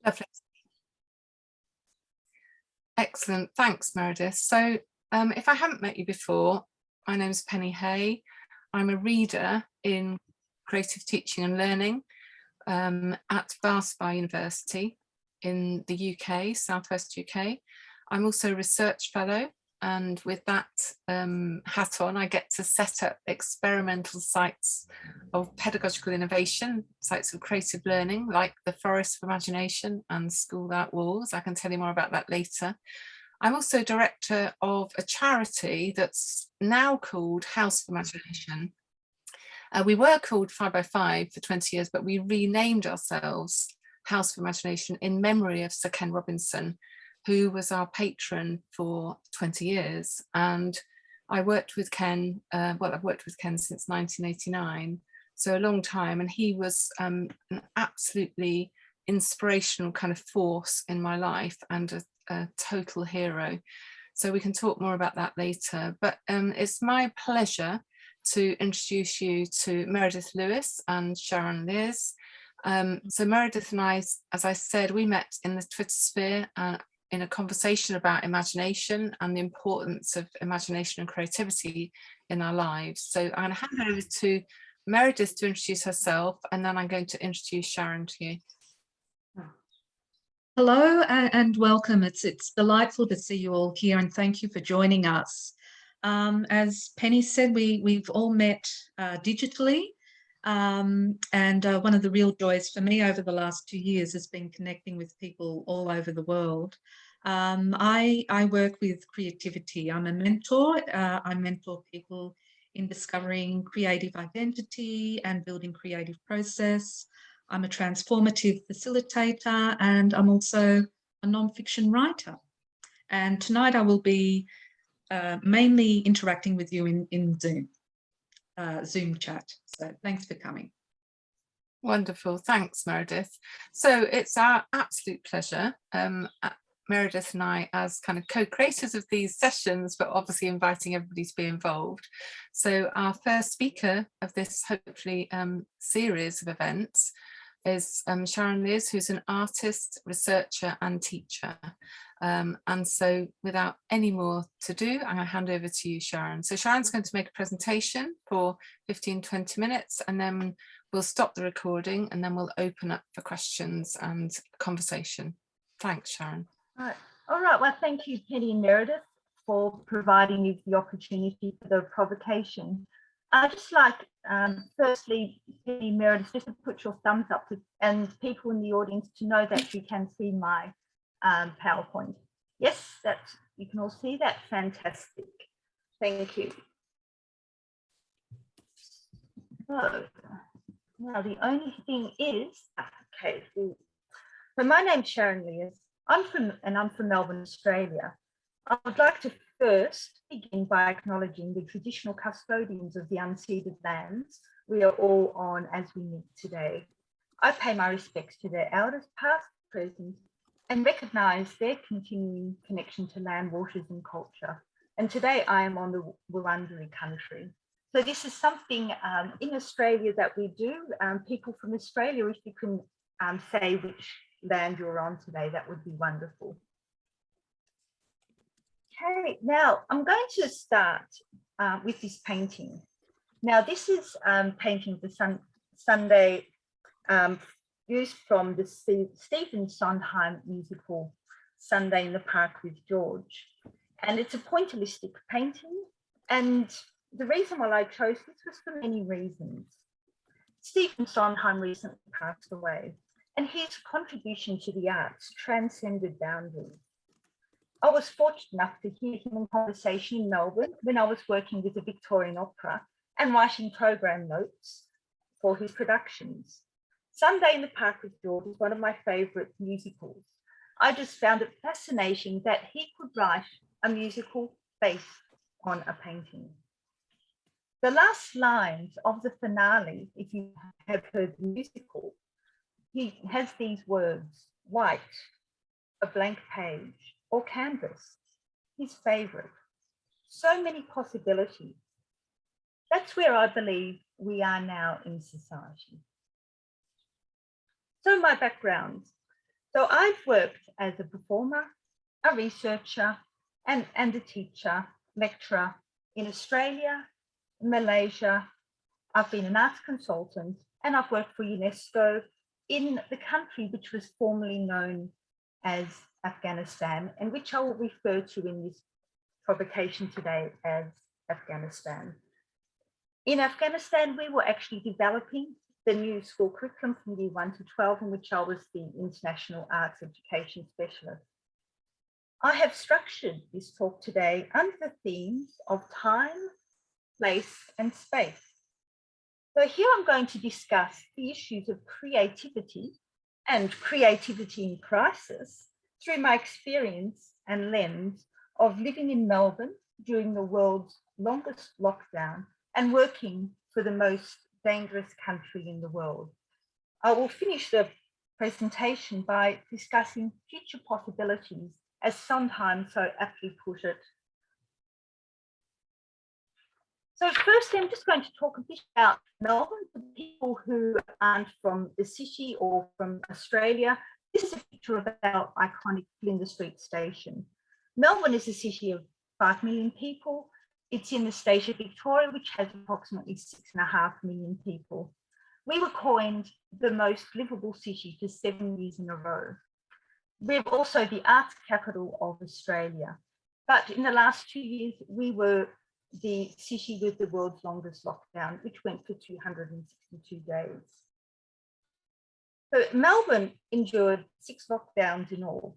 Lovely. Excellent. Thanks, Meredith. So if I haven't met you before, my name is Penny Hay. I'm a reader in creative teaching and learning at University in the UK, Southwest UK. I'm also a research fellow, and with that hat on, I get to set up experimental sites of pedagogical innovation, sites of creative learning, like the Forest of Imagination and School Without Walls. I can tell you more about that later. I'm also director of a charity that's now called House of Imagination. We were called 5 by 5 for 20 years, but we renamed ourselves House of Imagination in memory of Sir Ken Robinson, who was our patron for 20 years. And I worked with Ken, well, I've worked with Ken since 1989, so a long time. And he was an absolutely inspirational kind of force in my life and a total hero. So we can talk more about that later. But it's my pleasure to introduce you to Meredith Lewis and Sharon Lierse. So Meredith and I, as I said, we met in the Twitter sphere in a conversation about imagination and the importance of imagination and creativity in our lives. So I'm going to hand over to Meredith to introduce herself, and then I'm going to introduce Sharon to you. Hello and welcome. It's delightful to see you all here, and thank you for joining us. As Penny said, we've all met digitally, and one of the real joys for me over the last 2 years has been connecting with people all over the world. I work with creativity. I'm a mentor. I mentor people in discovering creative identity and building creative process. I'm a transformative facilitator, and I'm also a non-fiction writer. And tonight I will be mainly interacting with you in Zoom chat. So thanks for coming. Wonderful. Thanks, Meredith. So it's our absolute pleasure, Meredith and I, as kind of co-creators of these sessions, but obviously inviting everybody to be involved. So our first speaker of this, hopefully, series of events is Sharon Lierse, who's an artist, researcher and teacher. And so without any more to do, I'm going to hand over to you, Sharon. So Sharon's going to make a presentation for 15-20 minutes, and then we'll stop the recording, and then we'll open up for questions and conversation. Thanks, Sharon. All right. Well, thank you, Penny and Meredith, for providing me the opportunity for the provocation. I'd just like, firstly, Penny, Meredith, just to put your thumbs up and people in the audience to know that you can see my PowerPoint. Yes, you can all see that. Fantastic. Thank you. So now the only thing is, okay. So my name's Sharon Lierse. I'm from Melbourne, Australia. I would like to first begin by acknowledging the traditional custodians of the unceded lands we are all on as we meet today. I pay my respects to their elders, past, present, and recognise their continuing connection to land, waters and culture. And today I am on the Wurundjeri country. So this is something in Australia that we do. People from Australia, if you can say which land you're on today, that would be wonderful. Okay, now I'm going to start with this painting. Now this is painting the Sunday used from the Stephen Sondheim musical Sunday in the Park with George, and it's a pointillistic painting. And the reason why I chose this was for many reasons. Stephen Sondheim recently passed away, and his contribution to the arts transcended boundaries. I was fortunate enough to hear him in conversation in Melbourne when I was working with the Victorian Opera and writing program notes for his productions. Sunday in the Park with George is one of my favourite musicals. I just found it fascinating that he could write a musical based on a painting. The last lines of the finale, if you have heard the musical, he has these words: white, a blank page, or canvas, his favourite. So many possibilities. That's where I believe we are now in society. So my background. So I've worked as a performer, a researcher, and a teacher, lecturer in Australia, Malaysia. I've been an arts consultant, and I've worked for UNESCO in the country which was formerly known as Afghanistan, and which I will refer to in this publication today as Afghanistan. In Afghanistan, we were actually developing the new school curriculum from year 1 to 12, in which I was the International Arts Education Specialist. I have structured this talk today under the themes of time, place, and space. So here I'm going to discuss the issues of creativity and creativity in crisis through my experience and lens of living in Melbourne during the world's longest lockdown and working for the most dangerous country in the world. I will finish the presentation by discussing future possibilities, as Sondheim so aptly put it. So firstly, I'm just going to talk a bit about Melbourne for people who aren't from the city or from Australia. This is a picture of our iconic Flinders Street station. Melbourne is a city of 5 million people. It's in the state of Victoria, which has approximately 6.5 million people. We were coined the most livable city for 7 years in a row. We're also the arts capital of Australia. But in the last 2 years, we were the city with the world's longest lockdown, which went for 262 days. So Melbourne endured 6 lockdowns in all.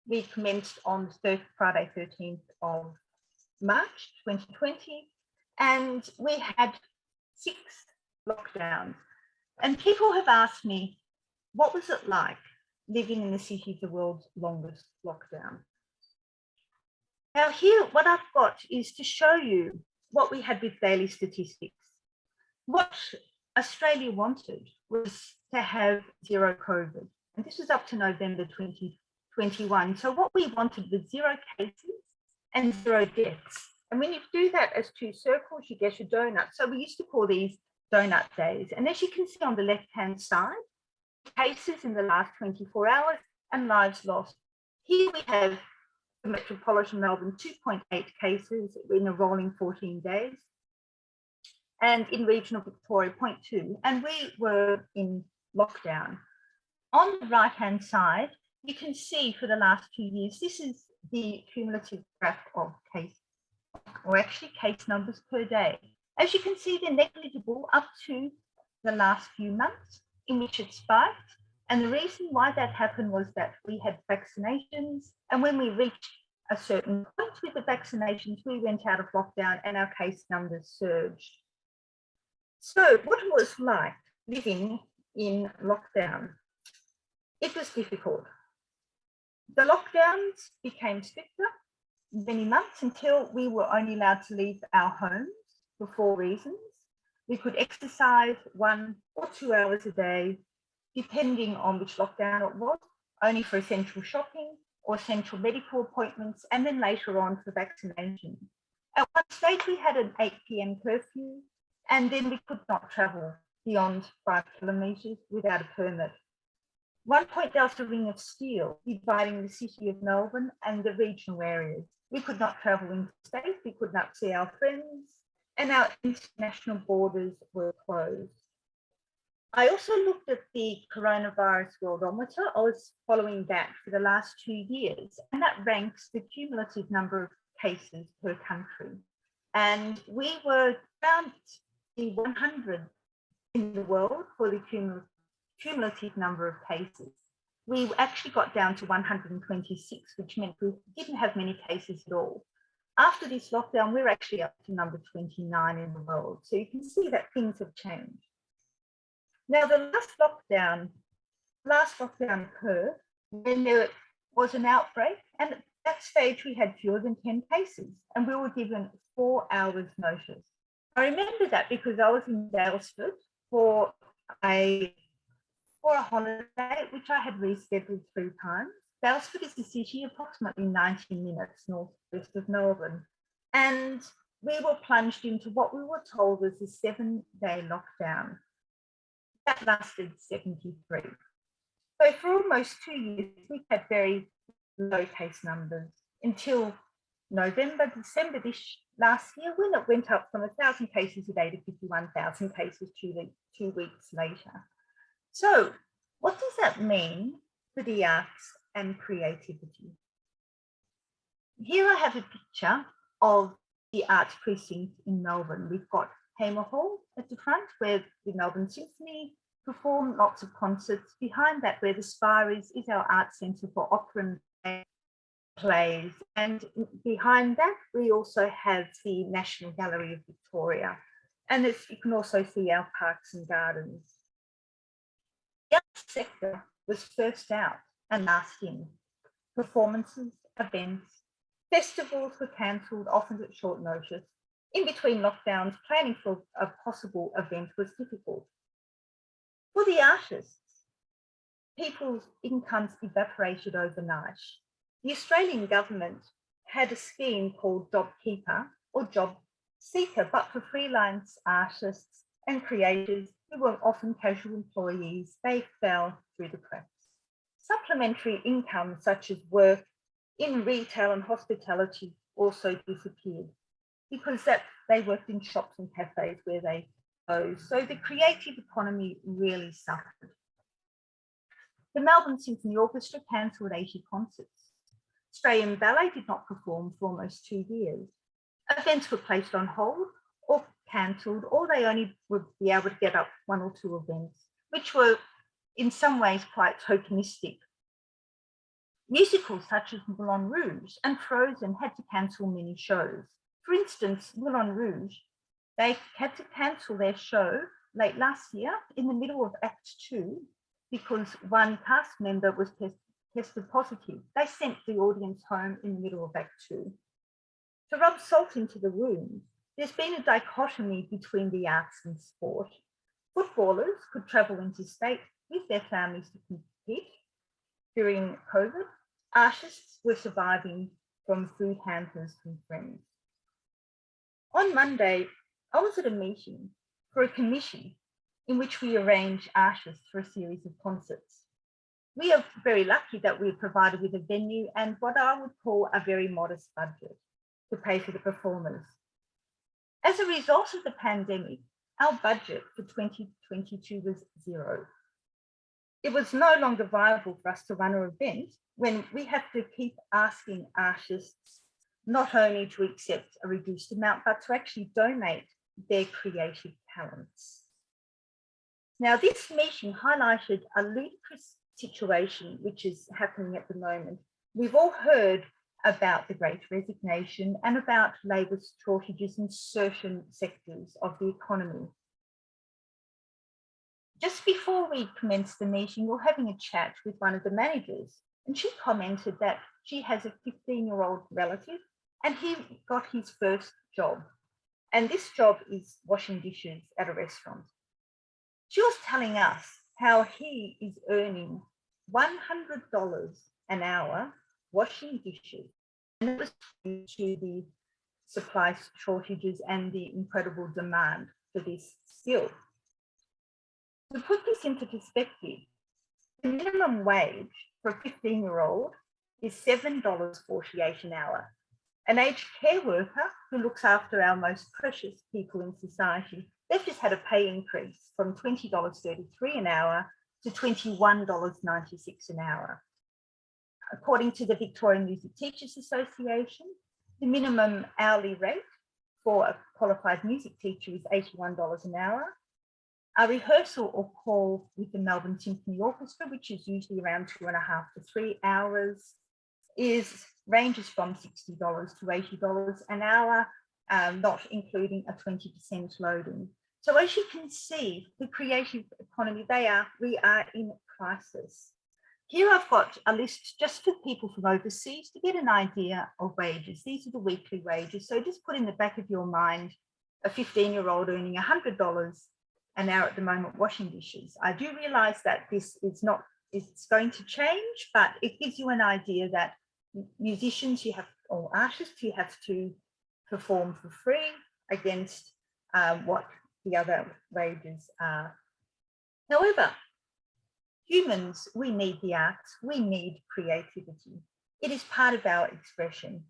We commenced on Friday, 13th of March 2020, and we had 6 lockdowns. And people have asked me, what was it like living in the city of the world's longest lockdown? Now here, what I've got is to show you what we had with daily statistics. What Australia wanted was to have 0 COVID, and this was up to November 2021. So what we wanted was 0 cases and 0 deaths. And when you do that as 2 circles, you get a donut. So we used to call these donut days. And as you can see on the left-hand side, cases in the last 24 hours and lives lost. Here we have metropolitan Melbourne, 2.8 cases in a rolling 14 days, and in regional Victoria, 0.2, and we were in lockdown. On the right-hand side, you can see for the last 2 years, this is the cumulative graph of case, or actually case numbers per day. As you can see, they're negligible up to the last few months in which it spiked. And the reason why that happened was that we had vaccinations, and when we reached a certain point with the vaccinations, we went out of lockdown and our case numbers surged. So what it was like living in lockdown? It was difficult. The lockdowns became stricter many months until we were only allowed to leave our homes for 4 reasons. We could exercise 1 or 2 hours a day, depending on which lockdown it was, only for essential shopping or essential medical appointments, and then later on for vaccination. At one stage, we had an 8 p.m. curfew, and then we could not travel beyond 5 kilometres without a permit. One point, there was a ring of steel dividing the city of Melbourne and the regional areas. We could not travel interstate, we could not see our friends, and our international borders were closed. I also looked at the coronavirus worldometer. I was following that for the last 2 years, and that ranks the cumulative number of cases per country. And we were around the 100 in the world for the cumulative number of cases. We actually got down to 126, which meant we didn't have many cases at all. After this lockdown, we're actually up to number 29 in the world. So you can see that things have changed. Now, the last lockdown occurred when there was an outbreak, and at that stage we had fewer than 10 cases, and we were given 4 hours notice. I remember that because I was in Daylesford for a holiday, which I had rescheduled 3 times. Daylesford is a city approximately 90 minutes northwest of Melbourne, and we were plunged into what we were told was a 7-day lockdown. That lasted 73. So for almost 2 years, we've had very low case numbers until November, December this last year, when it went up from 1,000 cases a day to 51,000 cases 2 weeks later. So what does that mean for the arts and creativity? Here I have a picture of the arts precinct in Melbourne. We've got Hamer Hall at the front, where the Melbourne Symphony perform lots of concerts. Behind that, where the Spire is our art centre for opera and plays. And behind that, we also have the National Gallery of Victoria. And you can also see our parks and gardens. The arts sector was first out and last in. Performances, events, festivals were cancelled, often at short notice. In between lockdowns, planning for a possible event was difficult. For the artists, people's incomes evaporated overnight. The Australian government had a scheme called JobKeeper or Job Seeker, but for freelance artists and creators who were often casual employees, they fell through the cracks. Supplementary income, such as work in retail and hospitality, also disappeared because they worked in shops and cafes where they closed. So the creative economy really suffered. The Melbourne Symphony Orchestra cancelled 80 concerts. Australian Ballet did not perform for almost 2 years. Events were placed on hold or cancelled, or they only would be able to get up 1 or 2 events, which were in some ways quite tokenistic. Musicals such as Moulin Rouge and Frozen had to cancel many shows. For instance, Moulin Rouge, they had to cancel their show late last year in the middle of Act 2 because one cast member was tested positive. They sent the audience home in the middle of Act 2. To rub salt into the wound, there's been a dichotomy between the arts and sport. Footballers could travel interstate with their families to compete. During COVID, artists were surviving from food hampers from friends. On Monday, I was at a meeting for a commission in which we arrange artists for a series of concerts. We are very lucky that we're provided with a venue and what I would call a very modest budget to pay for the performers. As a result of the pandemic, our budget for 2022 was zero. It was no longer viable for us to run an event when we have to keep asking artists not only to accept a reduced amount, but to actually donate their creative talents. Now, this meeting highlighted a ludicrous situation which is happening at the moment. We've all heard about the Great Resignation and about labour shortages in certain sectors of the economy. Just before we commenced the meeting, we were having a chat with one of the managers, and she commented that she has a 15-year-old relative and he got his first job. And this job is washing dishes at a restaurant. She was telling us how he is earning $100 an hour washing dishes. And it was due to the supply shortages and the incredible demand for this skill. To put this into perspective, the minimum wage for a 15-year-old is $7.48 an hour. An aged care worker who looks after our most precious people in society, they've just had a pay increase from $20.33 an hour to $21.96 an hour. According to the Victorian Music Teachers Association, the minimum hourly rate for a qualified music teacher is $81 an hour. A rehearsal or call with the Melbourne Symphony Orchestra, which is usually around 2.5 to 3 hours, ranges from $60 to $80 an hour, not including a 20% loading. So as you can see, the creative economy, we are in crisis. Here I've got a list just for people from overseas to get an idea of wages. These are the weekly wages. So just put in the back of your mind, a 15-year-old earning $100 an hour at the moment washing dishes. I do realize that this is not, it's going to change, but it gives you an idea that musicians, or artists, you have to perform for free against what the other wages are. However, Humans, we need the arts, we need creativity. It is part of our expression.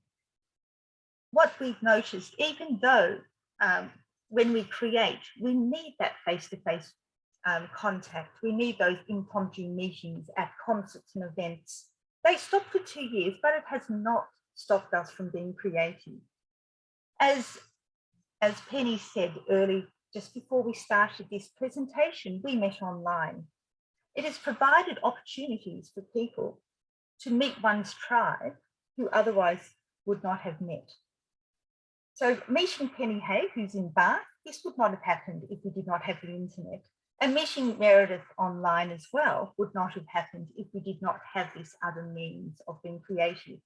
What we've noticed, even though when we create, we need that face-to-face contact. We need those impromptu meetings at concerts and events. They stopped for 2 years, but it has not stopped us from being creative. As Penny said early, just before we started this presentation, we met online. It has provided opportunities for people to meet one's tribe who otherwise would not have met. So meeting Penny Hay, who's in Bath, this would not have happened if we did not have the internet. And meeting Meredith online as well would not have happened if we did not have this other means of being creative.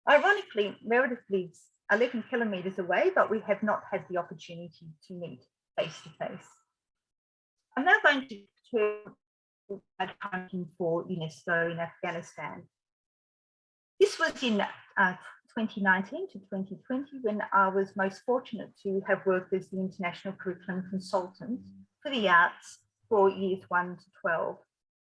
Ironically, Meredith lives 11 kilometres away, but we have not had the opportunity to meet face to face. I'm now going to turn accounting for UNESCO in Afghanistan. This was in 2019 to 2020 when I was most fortunate to have worked as the international curriculum consultant for the arts for years 1 to 12.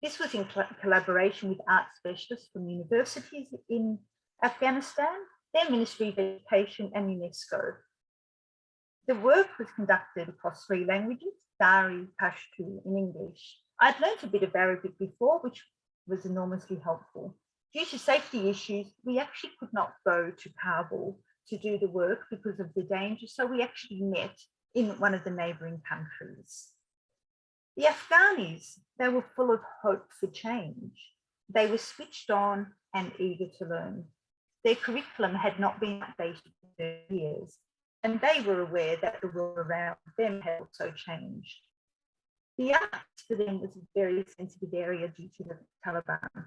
This was in collaboration with art specialists from universities in Afghanistan, their Ministry of Education and UNESCO. The work was conducted across 3 languages, Dari, Pashto and English. I'd learned a bit of Arabic before, which was enormously helpful. Due to safety issues, we actually could not go to Kabul to do the work because of the danger, so we actually met in one of the neighbouring countries. The Afghanis, they were full of hope for change. They were switched on and eager to learn. Their curriculum had not been updated for years, and they were aware that the world around them had also changed. The arts for them was a very sensitive area due to the Taliban.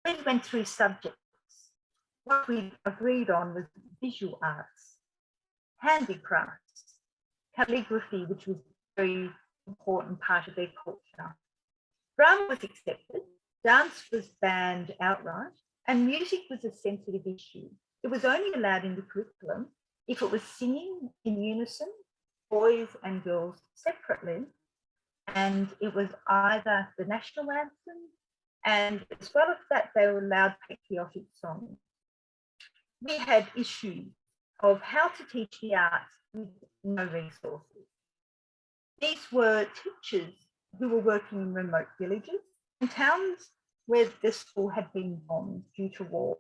We went through subjects. What we agreed on was visual arts, handicrafts, calligraphy, which was a very important part of their culture. Drama was accepted, dance was banned outright, and music was a sensitive issue. It was only allowed in the curriculum if it was singing in unison, boys and girls separately, and it was either the national anthem, and as well as that, they were allowed patriotic songs. We had issues of how to teach the arts with no resources. These were teachers who were working in remote villages and towns where the school had been bombed due to war.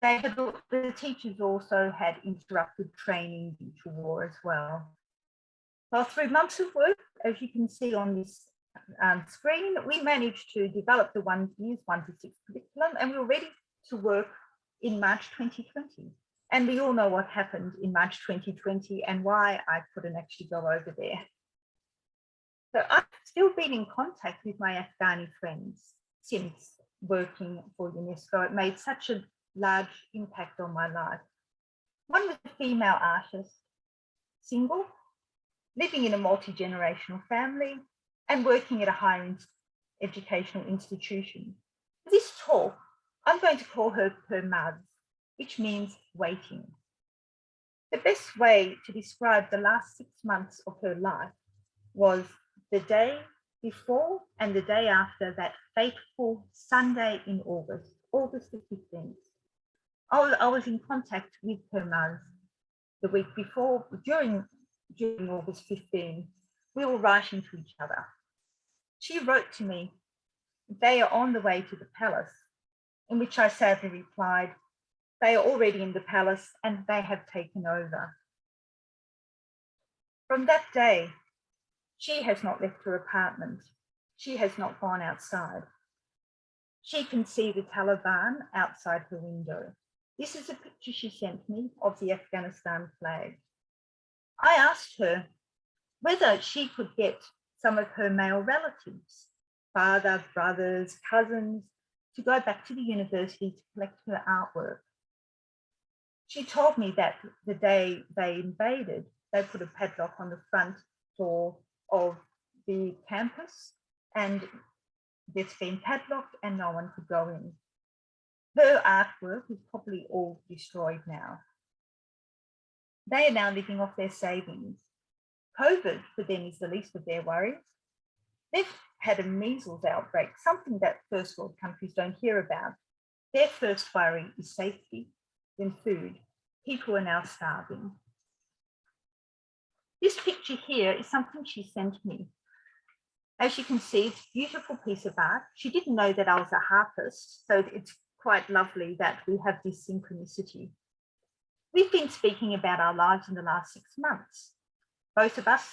The teachers also had interrupted training due to war as well. Well, through months of work, as you can see on this screen, we managed to develop the years 1 to 6 curriculum, and we were ready to work in March 2020. And we all know what happened in March 2020 and why I couldn't actually go over there. So I've still been in contact with my Afghani friends since working for UNESCO. It made such a large impact on my life. One was a female artist, single, living in a multi-generational family and working at a higher educational institution. For this talk, I'm going to call her Permaz, which means waiting. The best way to describe the last 6 months of her life was the day before and the day after that fateful Sunday in August, August the 15th. I was in contact with Permaz the week before, during August 15. We were writing to each other. She wrote to me, "They are on the way to the palace," in which I sadly replied, "They are already in the palace and they have taken over." From that day, she has not left her apartment. She has not gone outside. She can see the Taliban outside her window. This is a picture she sent me of the Afghanistan flag. I asked her whether she could get some of her male relatives, father, brothers, cousins, to go back to the university to collect her artwork. She told me that the day they invaded, they put a padlock on the front door of the campus and it's been padlocked and no one could go in. Her artwork is probably all destroyed now. They are now living off their savings. COVID for them is the least of their worries. They've had a measles outbreak, something that first world countries don't hear about. Their first worry is safety, then food. People are now starving. This picture here is something she sent me. As you can see, it's a beautiful piece of art. She didn't know that I was a harpist, so it's quite lovely that we have this synchronicity. We've been speaking about our lives in the last 6 months. Both of us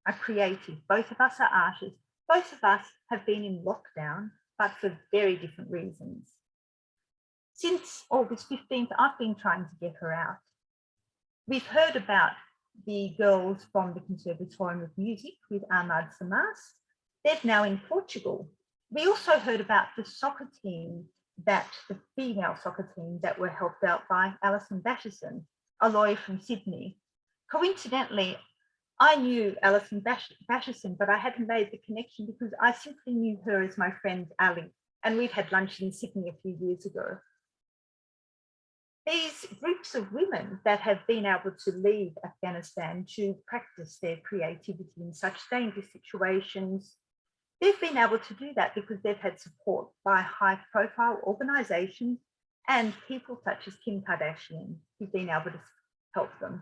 are creative, both of us are artists, both of us have been in lockdown, but for very different reasons. Since August 15th, I've been trying to get her out. We've heard about the girls from the Conservatorium of Music with Ahmad Samas. They're now in Portugal. We also heard about the soccer team, the female soccer team that were helped out by Alison Batterson, a lawyer from Sydney. Coincidentally, I knew Alison Batterson, but I hadn't made the connection because I simply knew her as my friend Ali, and we'd had lunch in Sydney a few years ago. These groups of women that have been able to leave Afghanistan to practice their creativity in such dangerous situations, they've been able to do that because they've had support by high-profile organisations and people such as Kim Kardashian, who've been able to help them.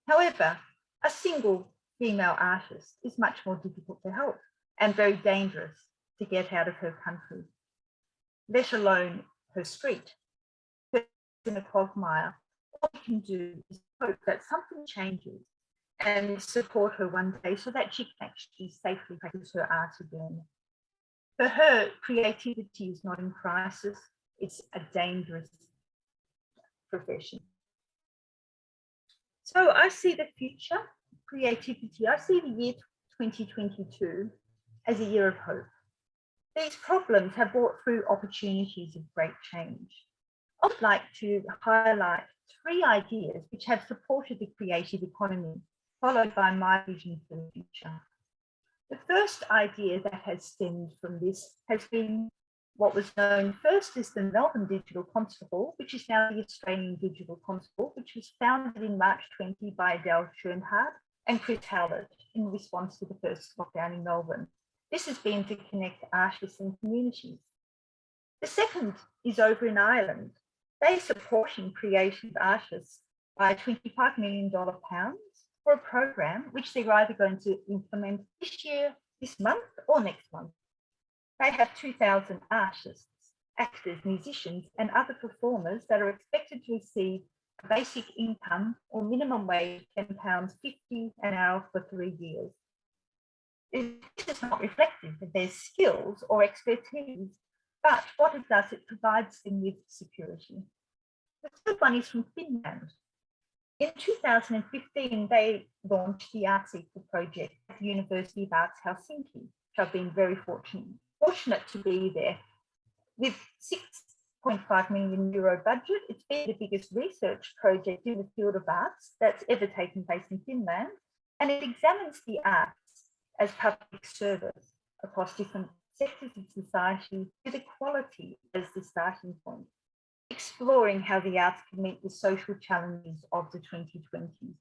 However, a single female artist is much more difficult to help and very dangerous to get out of her country, let alone her street. In a quagmire, all we can do is hope that something changes and support her one day so that she can actually safely practice her art again. For her, creativity is not in crisis, it's a dangerous profession. So I see the future, creativity, I see the year 2022 as a year of hope. These problems have brought through opportunities of great change. I'd like to highlight 3 ideas which have supported the creative economy, followed by my vision for the future. The first idea that has stemmed from this has been what was known first as the Melbourne Digital Constable, which is now the Australian Digital Constable, which was founded in March 20 by Adele Schoenhardt and Chris Howlett in response to the first lockdown in Melbourne. This has been to connect artists and communities. The second is over in Ireland. They're supporting creative artists by £25 million for a program which they're either going to implement this year, this month, or next month. They have 2,000 artists, actors, musicians, and other performers that are expected to receive a basic income or minimum wage £10.50 an hour for 3 years. This is not reflective of their skills or expertise, but what it does, it provides them with security. The third one is from Finland. In 2015, they launched the Arts Equal project at the University of Arts Helsinki, which I've been very fortunate to be there. With €6.5 million budget, it's been the biggest research project in the field of arts that's ever taken place in Finland, and it examines the arts as public service across different sectors of society with equality as the starting point, exploring how the arts can meet the social challenges of the 2020s.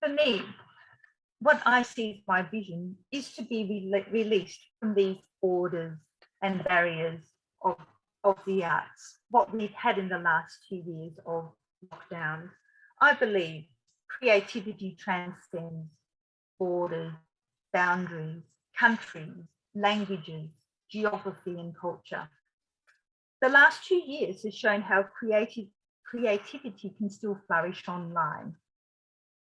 For me, what I see as my vision is to be released from these borders and barriers of the arts, what we've had in the last 2 years of lockdown. I believe creativity transcends borders, boundaries, countries, languages, geography, and culture. The last 2 years has shown how creativity can still flourish online.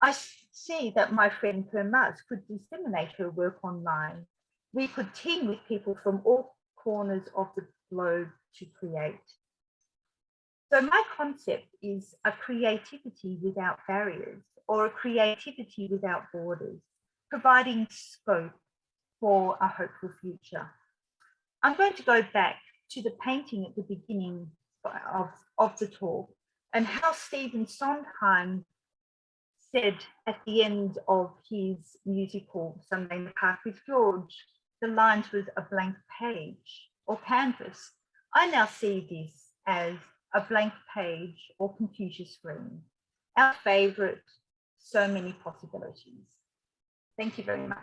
I see that my friend Permaz could disseminate her work online. We could team with people from all corners of the globe to create. So my concept is a creativity without barriers, or a creativity without borders, providing scope for a hopeful future. I'm going to go back to the painting at the beginning of the talk and how Stephen Sondheim said at the end of his musical Sunday in the Park with George, the lines was a blank page or canvas. I now see this as a blank page or computer screen. Our favourite, so many possibilities. Thank you very much.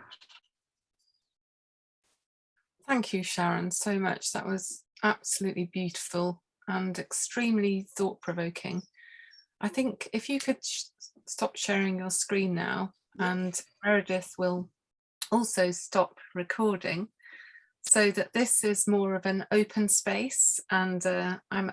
Thank you, Sharon, so much. That was absolutely beautiful and extremely thought-provoking. I think if you could stop sharing your screen now, and Meredith will also stop recording, so that this is more of an open space, and I'm